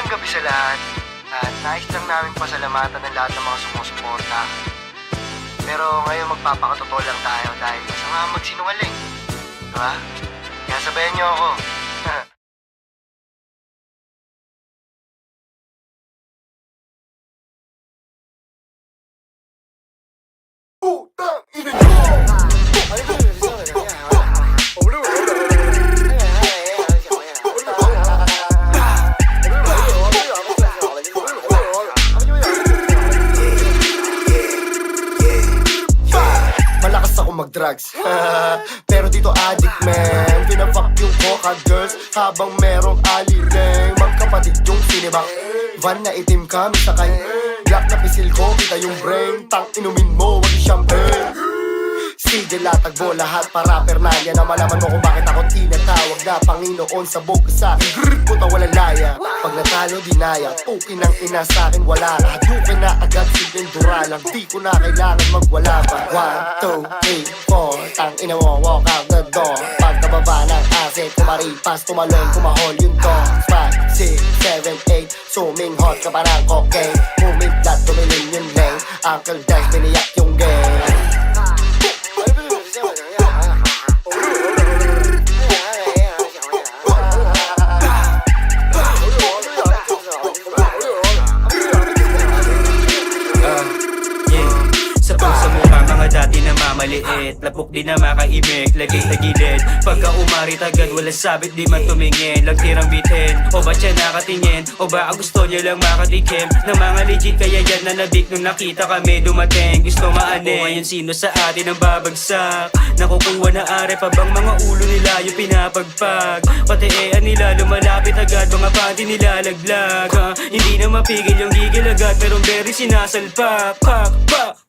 Magandang gabi sa lahat. At nais lang namin pasalamatan ng lahat ng mga sumusuporta. Pero ngayon magpapakatotoo lang tayo dahil masama magsinungaling. Diba? Kaya sabayan niyo ako. Putang ina niyo! Malakas ako mag-drugs pero dito addict man. Pinafuck yung coca girls habang merong alileng. Magkapatid yung sinibak, van na itim kami sakay. Black na pisil ko, kita yung brain. Tang inumin mo, wag yung champagne. Sige latagbo lahat para pernalya na malaman mo kung bakit ako tinatawag na Panginoon. Sabog ka sa'kin, grrr, puta walang laya. Pag natalo dinaya, pukin ang ina sa'kin wala. Hadukin na agad, silin duralang. Di ko na kailangan magwala pa. 1, 2, 3, 4, tang ina mo, walk out the door. Pagkababa ng asset, kumaripas, tumalon, kumahol yung door. 5, 6, 7, 8, suming hot ka parang cocaine. Humiglat, tumilin yung lane. Uncle Dash, biniyak yung game. Sa puso mo ka mga dati na mamaliit, lapok di na makaimik, lagay sa gilid. Pagka umarit agad, wala sabit, di man tumingin. Lagtirang bitin, o ba siya nakatingin? O ba gusto niya lang makatikim ng mga legit? Kaya yan na nabik nung nakita kami dumating. Gusto maaning, ngayon sino sa atin ang babagsak? Nakukuha na are pa bang mga ulo nila yung pinapagpag? Pati nila lumalapit agad, mga panty nila laglag. Hindi na mapigil yung gigil agad, pero very sinasalpak. Pak, pak,